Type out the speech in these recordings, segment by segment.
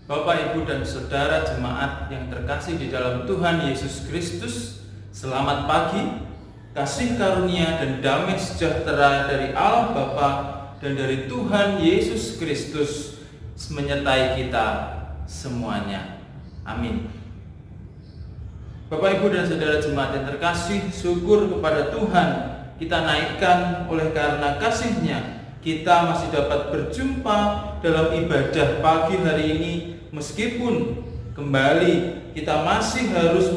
Bapak, Ibu, dan Saudara jemaat yang terkasih di dalam Tuhan Yesus Kristus, selamat pagi. Kasih karunia dan damai sejahtera dari Allah Bapa dan dari Tuhan Yesus Kristus menyertai kita semuanya. Amin. Bapak, Ibu, dan Saudara jemaat yang terkasih, syukur kepada Tuhan kita naikkan oleh karena kasih-Nya kita masih dapat berjumpa dalam ibadah pagi hari ini, meskipun kembali kita masih harus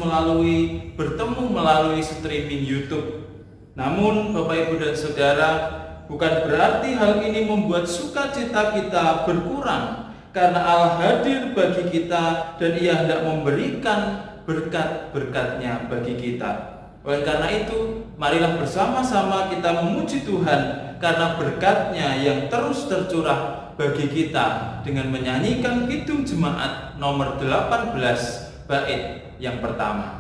bertemu melalui streaming YouTube. Namun Bapak, Ibu, dan Saudara, bukan berarti hal ini membuat sukacita kita berkurang, karena Allah hadir bagi kita dan Ia hendak memberikan berkat-berkat-Nya bagi kita. Oleh karena itu, marilah bersama-sama kita memuji Tuhan karena berkat-Nya yang terus tercurah bagi kita dengan menyanyikan Kidung Jemaat nomor 18 bait yang pertama.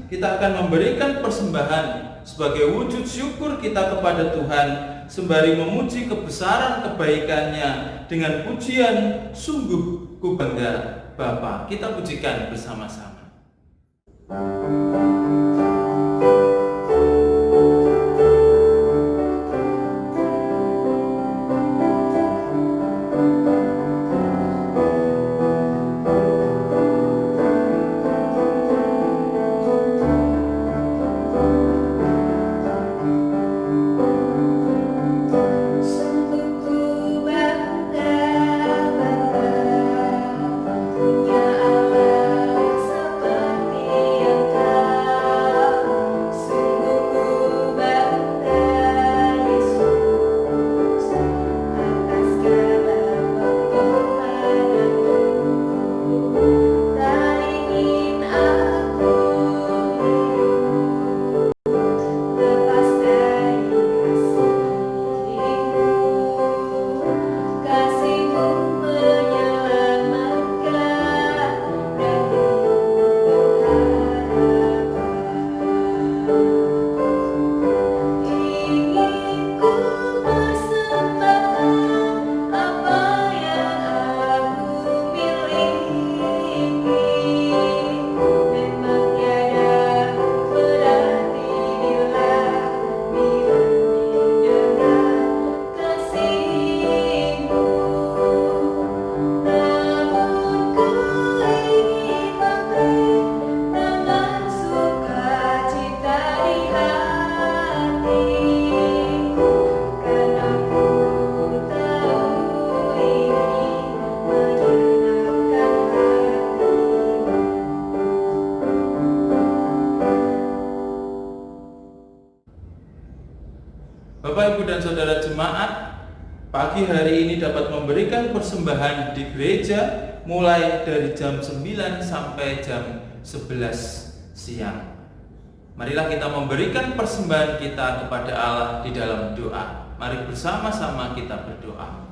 Kita akan memberikan persembahan sebagai wujud syukur kita kepada Tuhan, sembari memuji kebesaran kebaikan-Nya dengan pujian sungguh ku bangga Bapa. Kita pujikan bersama-sama. Bapak, Ibu, dan Saudara jemaat, pagi hari ini dapat memberikan persembahan di gereja mulai dari jam 9 sampai jam 11 siang. Marilah kita memberikan persembahan kita kepada Allah di dalam doa. Mari bersama-sama kita berdoa.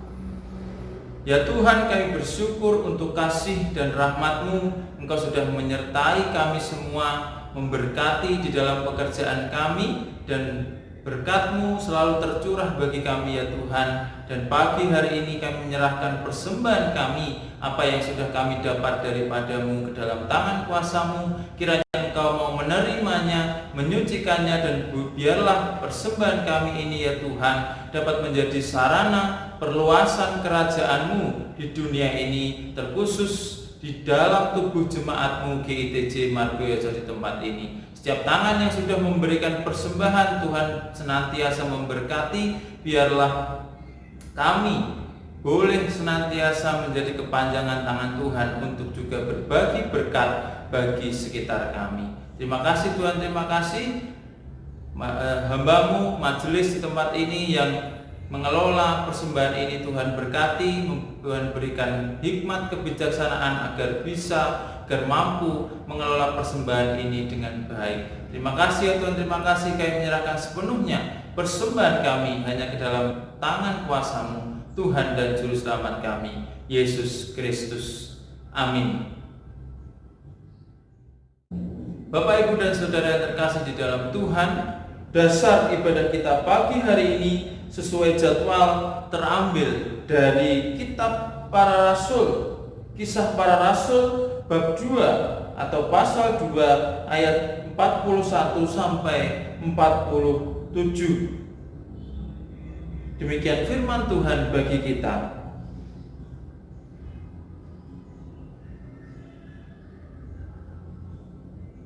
Ya Tuhan, kami bersyukur untuk kasih dan rahmat-Mu. Engkau sudah menyertai kami semua, memberkati di dalam pekerjaan kami, dan Berkat-Mu selalu tercurah bagi kami ya Tuhan. Dan pagi hari ini kami menyerahkan persembahan kami, apa yang sudah kami dapat daripada-Mu, ke dalam tangan kuasa-Mu. Kiranya Engkau mau menerimanya, menyucikannya, dan biarlah persembahan kami ini ya Tuhan dapat menjadi sarana perluasan kerajaan-Mu di dunia ini, terkhusus di dalam tubuh jemaat-Mu GITJ Margoyoso di tempat ini. Setiap tangan yang sudah memberikan persembahan, Tuhan senantiasa memberkati. Biarlah kami boleh senantiasa menjadi kepanjangan tangan Tuhan untuk juga berbagi berkat bagi sekitar kami. Terima kasih Tuhan, terima kasih hamba-Mu majelis di tempat ini yang mengelola persembahan ini. Tuhan berkati, Tuhan berikan hikmat kebijaksanaan agar mampu mengelola persembahan ini dengan baik. Terima kasih ya Tuhan, terima kasih. Kami menyerahkan sepenuhnya persembahan kami hanya ke dalam tangan kuasa-Mu, Tuhan dan Juru Selamat kami, Yesus Kristus. Amin. Bapak, Ibu, dan Saudara yang terkasih di dalam Tuhan, dasar ibadah kita pagi hari ini sesuai jadwal terambil dari kitab para rasul, Kisah Para Rasul bab 2 atau pasal 2 ayat 41 sampai 47. Demikian firman Tuhan bagi kita.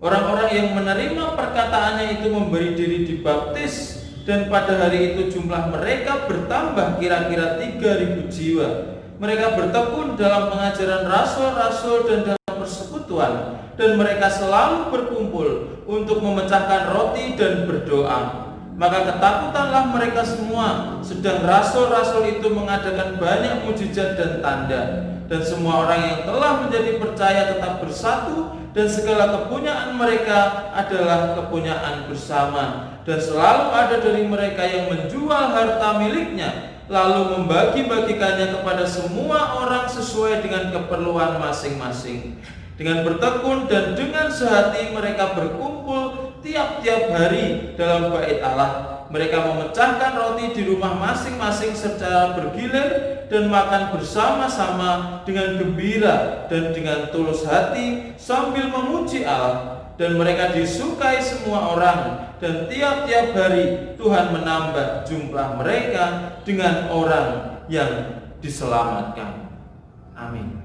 Orang-orang yang menerima perkataannya itu memberi diri dibaptis, dan pada hari itu jumlah mereka bertambah kira-kira 3.000 jiwa. Mereka bertekun dalam pengajaran rasul-rasul dan dalam persekutuan, dan mereka selalu berkumpul untuk memecahkan roti dan berdoa. Maka ketakutanlah mereka semua, sedang rasul-rasul itu mengadakan banyak mujizat dan tanda. Dan semua orang yang telah menjadi percaya tetap bersatu, dan segala kepunyaan mereka adalah kepunyaan bersama. Dan selalu ada dari mereka yang menjual harta miliknya, lalu membagi-bagikannya kepada semua orang sesuai dengan keperluan masing-masing. Dengan bertekun dan dengan sehati mereka berkumpul tiap-tiap hari dalam bait Allah. Mereka memecahkan roti di rumah masing-masing secara bergilir dan makan bersama-sama dengan gembira dan dengan tulus hati sambil memuji Allah. Dan mereka disukai semua orang, dan tiap-tiap hari Tuhan menambah jumlah mereka dengan orang yang diselamatkan. Amin.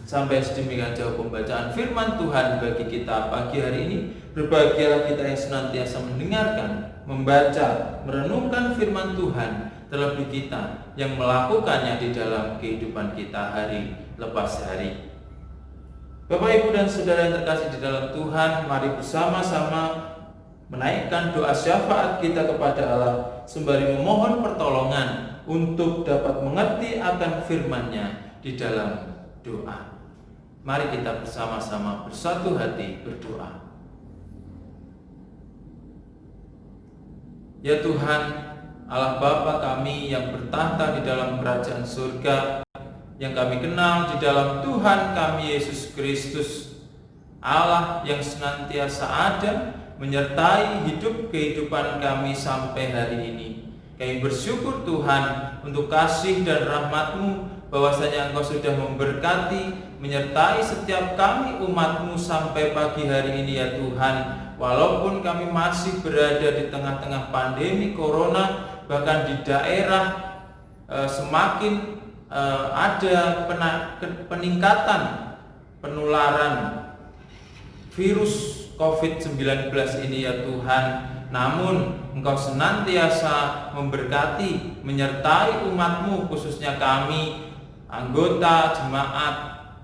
Sampai sedemikian jauh pembacaan firman Tuhan bagi kita pagi hari ini. Berbahagialah kita yang senantiasa mendengarkan, membaca, merenungkan firman Tuhan, terlebih kita yang melakukannya di dalam kehidupan kita hari lepas hari. Bapak, Ibu, dan Saudara yang terkasih di dalam Tuhan, mari bersama-sama menaikkan doa syafaat kita kepada Allah sembari memohon pertolongan untuk dapat mengerti akan firman-Nya di dalam doa. Mari kita bersama-sama bersatu hati berdoa. Ya Tuhan, Allah Bapa kami yang bertahta di dalam kerajaan surga, yang kami kenal di dalam Tuhan kami Yesus Kristus, Allah yang senantiasa ada menyertai hidup kehidupan kami sampai hari ini. Kami bersyukur Tuhan untuk kasih dan rahmat-Mu, bahwasanya Engkau sudah memberkati, menyertai setiap kami umat-Mu sampai pagi hari ini ya Tuhan. Walaupun kami masih berada di tengah-tengah pandemi corona, bahkan di daerah semakin ada peningkatan penularan virus COVID-19 ini ya Tuhan. Namun Engkau senantiasa memberkati, menyertai umat-Mu, khususnya kami, anggota jemaat,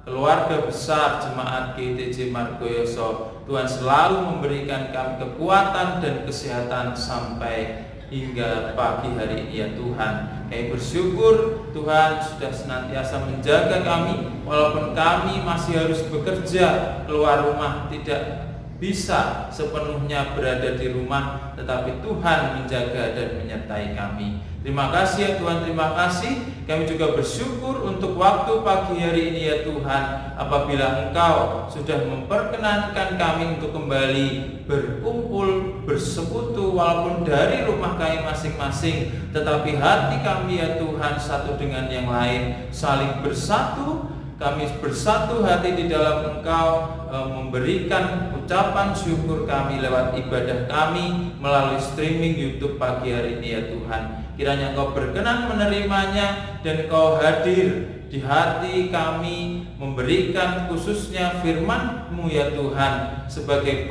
keluarga besar jemaat GITJ Margoyoso. Tuhan selalu memberikan kami kekuatan dan kesehatan sampai hingga pagi hari ini ya Tuhan. Kami bersyukur Tuhan sudah senantiasa menjaga kami, walaupun kami masih harus bekerja, keluar rumah tidak bisa sepenuhnya berada di rumah, tetapi Tuhan menjaga dan menyertai kami. Terima kasih ya Tuhan, terima kasih. Kami juga bersyukur untuk waktu pagi hari ini ya Tuhan, apabila Engkau sudah memperkenankan kami untuk kembali berkumpul, bersekutu, walaupun dari rumah kami masing-masing, tetapi hati kami ya Tuhan satu dengan yang lain, saling bersatu. Kami bersatu hati di dalam Engkau, memberikan ucapan syukur kami lewat ibadah kami melalui streaming YouTube pagi hari ini ya Tuhan. Kiranya Engkau berkenan menerimanya dan Engkau hadir di hati kami, memberikan khususnya firman-Mu ya Tuhan sebagai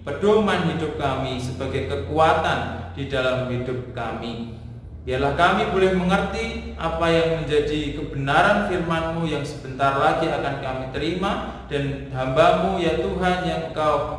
pedoman hidup kami, sebagai kekuatan di dalam hidup kami. Biarlah kami boleh mengerti apa yang menjadi kebenaran firman-Mu yang sebentar lagi akan kami terima, dan hamba-Mu ya Tuhan yang Engkau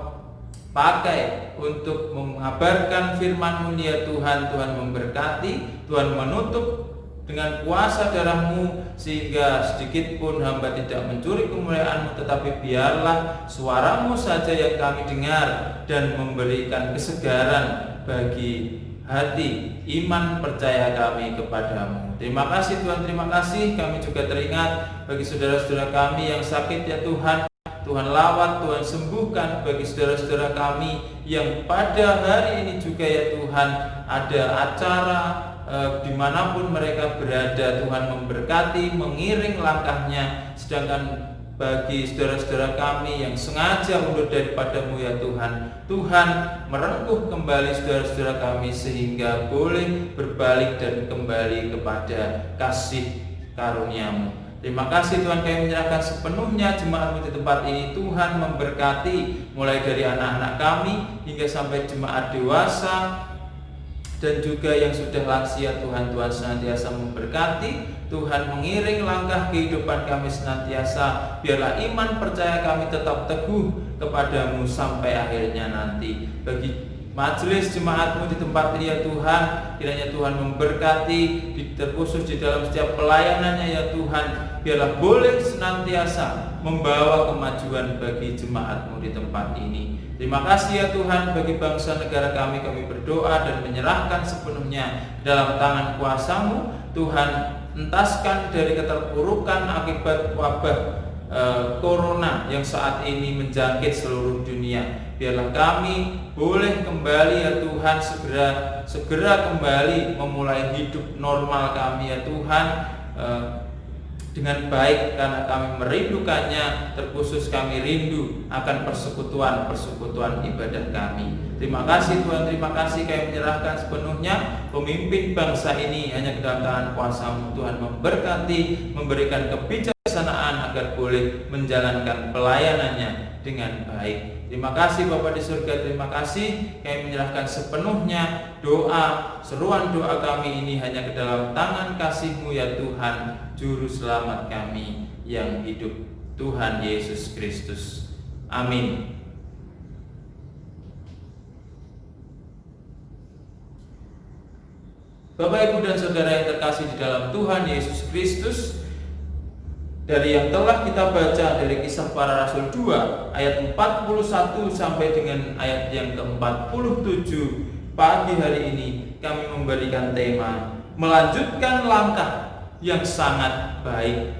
pakai untuk mengabarkan firman-Mu ya Tuhan. Tuhan memberkati, Tuhan menutup dengan kuasa darah-Mu sehingga sedikit pun hamba tidak mencuri kemuliaan-Mu, tetapi biarlah suara-Mu saja yang kami dengar dan memberikan kesegaran bagi hati, iman, percaya kami kepadamu. Terima kasih Tuhan, terima kasih. Kami juga teringat bagi saudara-saudara kami yang sakit ya Tuhan. Tuhan lawat, Tuhan sembuhkan. Bagi saudara-saudara kami yang pada hari ini juga ya Tuhan ada acara dimanapun mereka berada, Tuhan memberkati, mengiring langkahnya. Sedangkan bagi saudara-saudara kami yang sengaja mundur daripada-Mu ya Tuhan, Tuhan merengkuh kembali saudara-saudara kami sehingga boleh berbalik dan kembali kepada kasih karunia-Mu. Terima kasih Tuhan, kami menyerahkan sepenuhnya jemaat-Mu di tempat ini. Tuhan memberkati mulai dari anak-anak kami hingga sampai jemaat dewasa dan juga yang sudah lansia. Tuhan senantiasa memberkati. Tuhan mengiring langkah kehidupan kami senantiasa. Biarlah iman percaya kami tetap teguh kepadamu sampai akhirnya nanti. Bagi majelis jemaat-Mu di tempat ini ya Tuhan, kiranya Tuhan memberkati, terkhusus di dalam setiap pelayanannya ya Tuhan. Biarlah boleh senantiasa membawa kemajuan bagi jemaat-Mu di tempat ini. Terima kasih ya Tuhan, bagi bangsa negara kami berdoa dan menyerahkan sepenuhnya dalam tangan kuasa-Mu. Tuhan, entaskan dari keterpurukan akibat wabah corona yang saat ini menjangkit seluruh dunia. Biarlah kami boleh kembali ya Tuhan, segera kembali memulai hidup normal kami ya Tuhan, dengan baik, karena kami merindukannya. Terkhusus kami rindu akan persekutuan ibadah kami. Terima kasih Tuhan, terima kasih. Kami menyerahkan sepenuhnya pemimpin bangsa ini hanya ke dalam tangan kuasa-Mu. Tuhan memberkati, memberikan kebijaksanaan agar boleh menjalankan pelayanannya dengan baik. Terima kasih Bapa di surga, terima kasih. Kami menyerahkan sepenuhnya seruan doa kami ini hanya ke dalam tangan kasih-Mu ya Tuhan, Juru Selamat kami yang hidup, Tuhan Yesus Kristus. Amin. Bapak, Ibu, dan Saudara yang terkasih di dalam Tuhan Yesus Kristus, dari yang telah kita baca dari Kisah Para Rasul 2 ayat 41 sampai dengan ayat yang ke-47, pagi hari ini kami memberikan tema melanjutkan langkah yang sangat baik.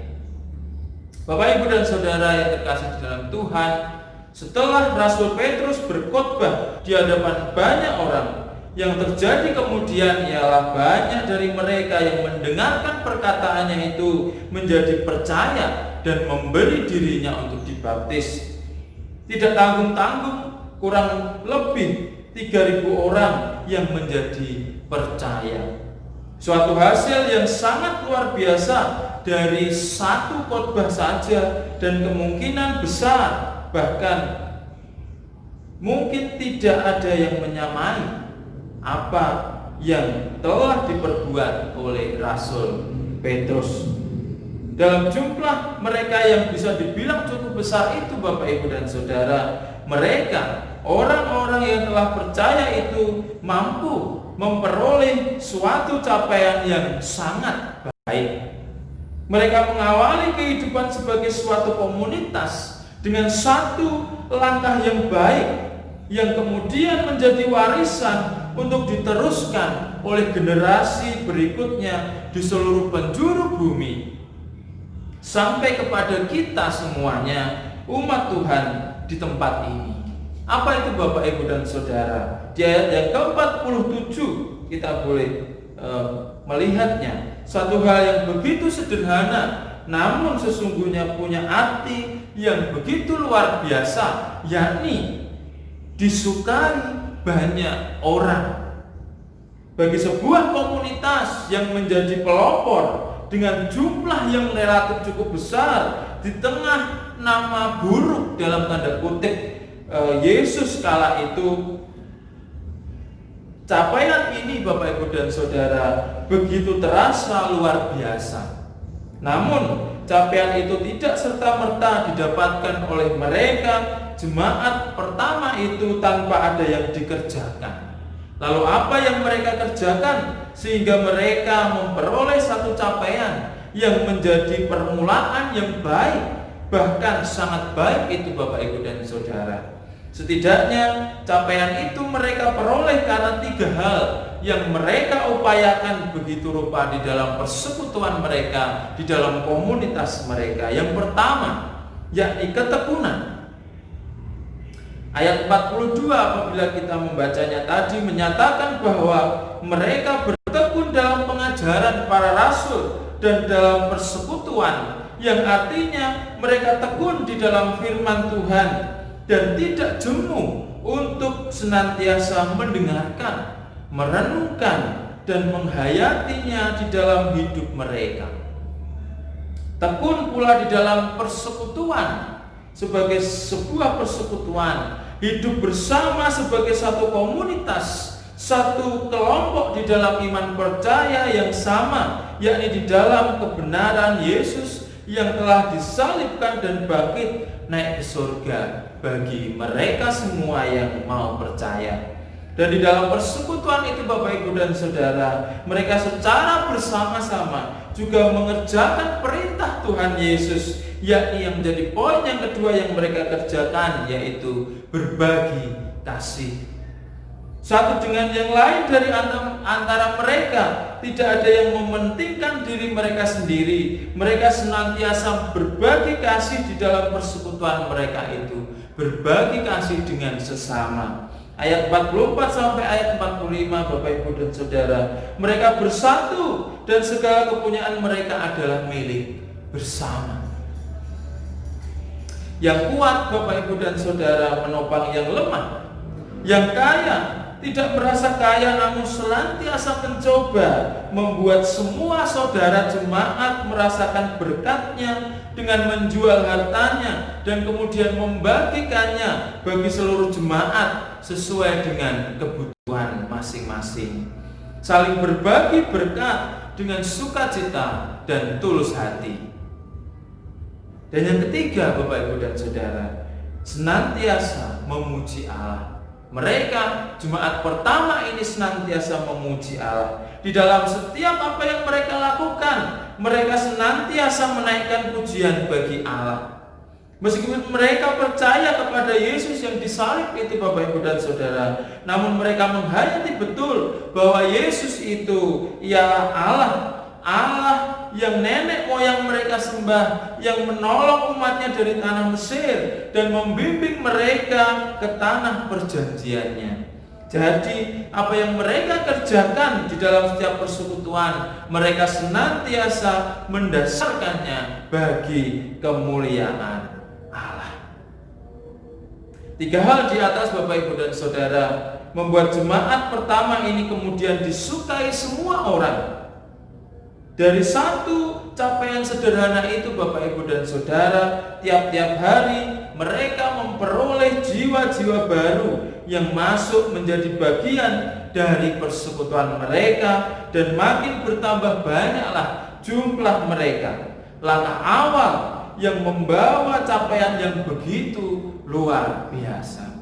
Bapak, Ibu, dan Saudara yang terkasih di dalam Tuhan, setelah Rasul Petrus berkhotbah di hadapan banyak orang, yang terjadi kemudian ialah banyak dari mereka yang mendengarkan perkataannya itu menjadi percaya dan memberi dirinya untuk dibaptis. Tidak tanggung-tanggung, kurang lebih 3.000 orang yang menjadi percaya. Suatu hasil yang sangat luar biasa dari satu khotbah saja, dan kemungkinan besar bahkan mungkin tidak ada yang menyamai apa yang telah diperbuat oleh Rasul Petrus. Dalam jumlah mereka yang bisa dibilang cukup besar itu, Bapak, Ibu, dan Saudara, mereka orang-orang yang telah percaya itu mampu memperoleh suatu capaian yang sangat baik. Mereka mengawali kehidupan sebagai suatu komunitas dengan satu langkah yang baik yang kemudian menjadi warisan untuk diteruskan oleh generasi berikutnya di seluruh penjuru bumi sampai kepada kita semuanya, umat Tuhan di tempat ini. Apa itu Bapak, Ibu, dan Saudara? Di ayat yang ke-47 kita boleh melihatnya. Satu hal yang begitu sederhana namun sesungguhnya punya arti yang begitu luar biasa, yakni disukai banyak orang. Bagi sebuah komunitas yang menjadi pelopor dengan jumlah yang relatif cukup besar di tengah nama buruk dalam tanda kutip Yesus kala itu, capaian ini Bapak, Ibu, dan Saudara begitu terasa luar biasa. Namun capaian itu tidak serta-merta didapatkan oleh mereka jemaat pertama itu tanpa ada yang dikerjakan. Lalu apa yang mereka kerjakan sehingga mereka memperoleh satu capaian yang menjadi permulaan yang baik, bahkan sangat baik itu Bapak, Ibu, dan Saudara. Setidaknya capaian itu mereka peroleh karena 3 hal yang mereka upayakan begitu rupa di dalam persekutuan mereka, di dalam komunitas mereka. Yang pertama, yakni ketekunan. Ayat 42 apabila kita membacanya tadi menyatakan bahwa mereka bertekun dalam pengajaran para rasul dan dalam persekutuan, yang artinya mereka tekun di dalam firman Tuhan dan tidak jemu untuk senantiasa mendengarkan, merenungkan, dan menghayatinya di dalam hidup mereka. Tekun pula di dalam persekutuan sebagai sebuah persekutuan, hidup bersama sebagai satu komunitas, satu kelompok di dalam iman percaya yang sama, yakni di dalam kebenaran Yesus yang telah disalibkan dan bangkit naik ke surga bagi mereka semua yang mau percaya. Dan di dalam persekutuan itu Bapak, Ibu, dan Saudara, mereka secara bersama-sama juga mengerjakan perintah Tuhan Yesus, yakni yang menjadi poin yang kedua yang mereka kerjakan, yaitu berbagi kasih. Satu dengan yang lain dari antara mereka tidak ada yang mementingkan diri mereka sendiri. Mereka senantiasa berbagi kasih di dalam persekutuan mereka itu, berbagi kasih dengan sesama. Ayat 44 sampai ayat 45 Bapak, Ibu, dan Saudara, mereka bersatu dan segala kepunyaan mereka adalah milik bersama. Yang kuat Bapak, Ibu, dan Saudara menopang yang lemah. Yang kaya tidak merasa kaya namun senantiasa mencoba membuat semua saudara jemaat merasakan berkatnya dengan menjual hartanya dan kemudian membagikannya bagi seluruh jemaat sesuai dengan kebutuhan masing-masing. Saling berbagi berkat dengan sukacita dan tulus hati. Dan yang ketiga Bapak, Ibu, dan Saudara, senantiasa memuji Allah. Mereka jemaat pertama ini senantiasa memuji Allah. Di dalam setiap apa yang mereka lakukan, mereka senantiasa menaikkan pujian bagi Allah. Meskipun mereka percaya kepada Yesus yang disalib itu Bapak, Ibu, dan Saudara, namun mereka menghayati betul bahwa Yesus itu ialah Allah yang nenek moyang mereka sembah, yang menolong umatnya dari tanah Mesir dan membimbing mereka ke tanah perjanjiannya. Jadi apa yang mereka kerjakan di dalam setiap persekutuan, mereka senantiasa mendasarkannya bagi kemuliaan Allah. 3 hal di atas Bapak, Ibu, dan Saudara membuat jemaat pertama ini kemudian disukai semua orang. Dari satu capaian sederhana itu Bapak, Ibu, dan Saudara, tiap-tiap hari mereka memperoleh jiwa-jiwa baru yang masuk menjadi bagian dari persekutuan mereka, dan makin bertambah banyaklah jumlah mereka. Langkah awal yang membawa capaian yang begitu luar biasa.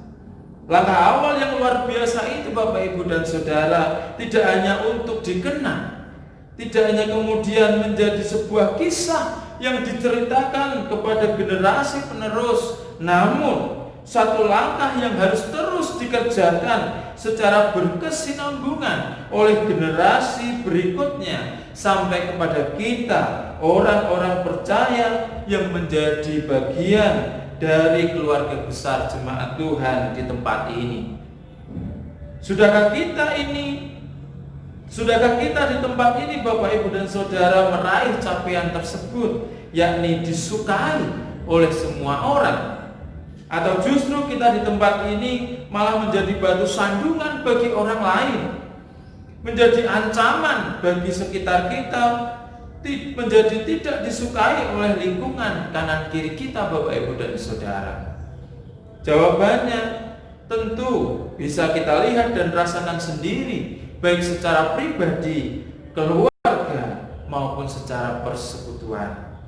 Langkah awal yang luar biasa itu Bapak, Ibu, dan Saudara tidak hanya untuk dikenang, tidak hanya kemudian menjadi sebuah kisah yang diceritakan kepada generasi penerus, namun satu langkah yang harus terus dikerjakan secara berkesinambungan oleh generasi berikutnya sampai kepada kita, orang-orang percaya yang menjadi bagian dari keluarga besar jemaat Tuhan di tempat ini. Sudahkah kita di tempat ini, Bapak, Ibu, dan Saudara, meraih capaian tersebut, yakni disukai oleh semua orang? Atau justru kita di tempat ini malah menjadi batu sandungan bagi orang lain, menjadi ancaman bagi sekitar kita, menjadi tidak disukai oleh lingkungan kanan kiri kita, Bapak, Ibu, dan Saudara? Jawabannya tentu bisa kita lihat dan rasakan sendiri, baik secara pribadi, keluarga, maupun secara persekutuan.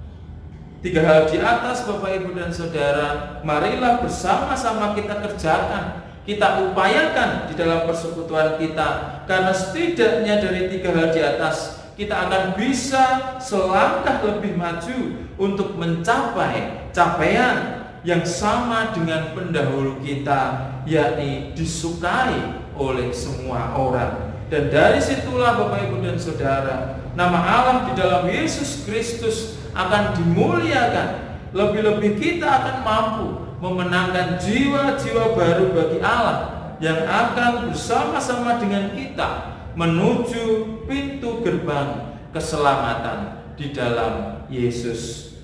3 hal di atas, Bapak, Ibu, dan Saudara, marilah bersama-sama kita kerjakan, kita upayakan di dalam persekutuan kita, karena setidaknya dari 3 hal di atas kita akan bisa selangkah lebih maju untuk mencapai capaian yang sama dengan pendahulu kita, yakni disukai oleh semua orang. Dan dari situlah, Bapak, Ibu, dan Saudara, nama Allah di dalam Yesus Kristus akan dimuliakan. Lebih-lebih kita akan mampu memenangkan jiwa-jiwa baru bagi Allah yang akan bersama-sama dengan kita menuju pintu gerbang keselamatan di dalam Yesus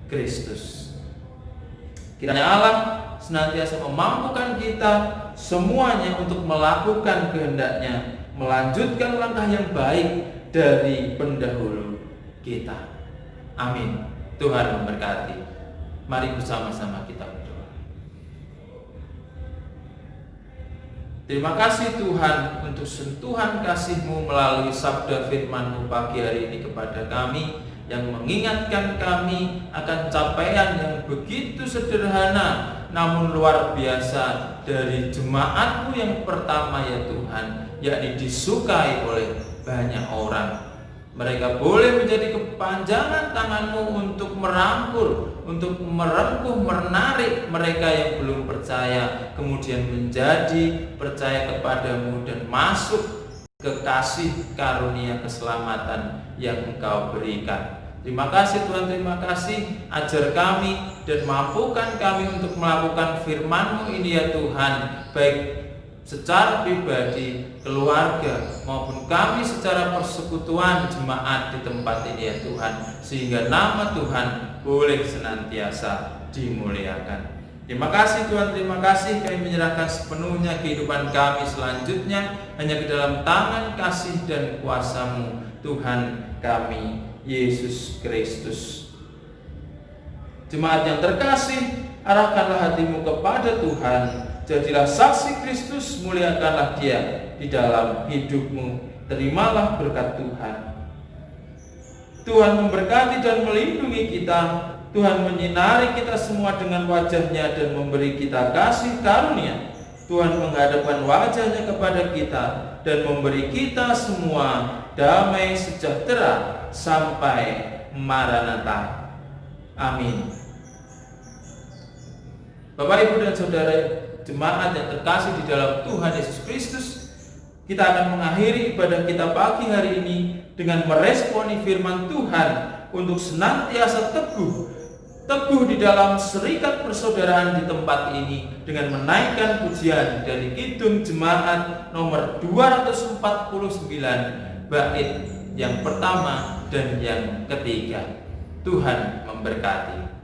Kristus. Kiranya Allah senantiasa memampukan kita semuanya untuk melakukan kehendak-Nya, melanjutkan langkah yang baik dari pendahulu kita. Amin. Tuhan memberkati. Mari bersama-sama kita berdoa. Terima kasih Tuhan untuk sentuhan kasih-Mu melalui sabda firman-Mu pagi hari ini kepada kami, yang mengingatkan kami akan capaian yang begitu sederhana namun luar biasa dari jemaat-Mu yang pertama, ya Tuhan, yakni disukai oleh banyak orang. Mereka boleh menjadi kepanjangan tangan-Mu untuk merangkul, untuk merengkuh, menarik mereka yang belum percaya, kemudian menjadi percaya kepada-Mu dan masuk ke kasih karunia keselamatan yang Engkau berikan. Terima kasih Tuhan, terima kasih. Ajar kami dan mampukan kami untuk melakukan firman-Mu ini, ya Tuhan, baik secara pribadi, keluarga, maupun kami secara persekutuan jemaat di tempat ini, ya Tuhan, sehingga nama Tuhan boleh senantiasa dimuliakan. Terima kasih Tuhan, terima kasih. Kami menyerahkan sepenuhnya kehidupan kami selanjutnya hanya ke dalam tangan kasih dan kuasa-Mu, Tuhan kami Yesus Kristus. Jemaat yang terkasih, arahkanlah hatimu kepada Tuhan. Jadilah saksi Kristus, muliakanlah Dia di dalam hidupmu. Terimalah berkat Tuhan. Tuhan memberkati dan melindungi kita. Tuhan menyinari kita semua dengan wajah-Nya dan memberi kita kasih karunia. Tuhan menghadapkan wajah-Nya kepada kita dan memberi kita semua damai sejahtera sampai Maranatha. Amin. Bapak, Ibu, dan Saudara jemaat yang terkasih di dalam Tuhan Yesus Kristus, kita akan mengakhiri ibadah kita pagi hari ini dengan meresponi firman Tuhan untuk senantiasa teguh di dalam serikat persaudaraan di tempat ini dengan menaikkan pujian dari Kidung Jemaat nomor 249 bait yang pertama dan yang ketiga. Tuhan memberkati.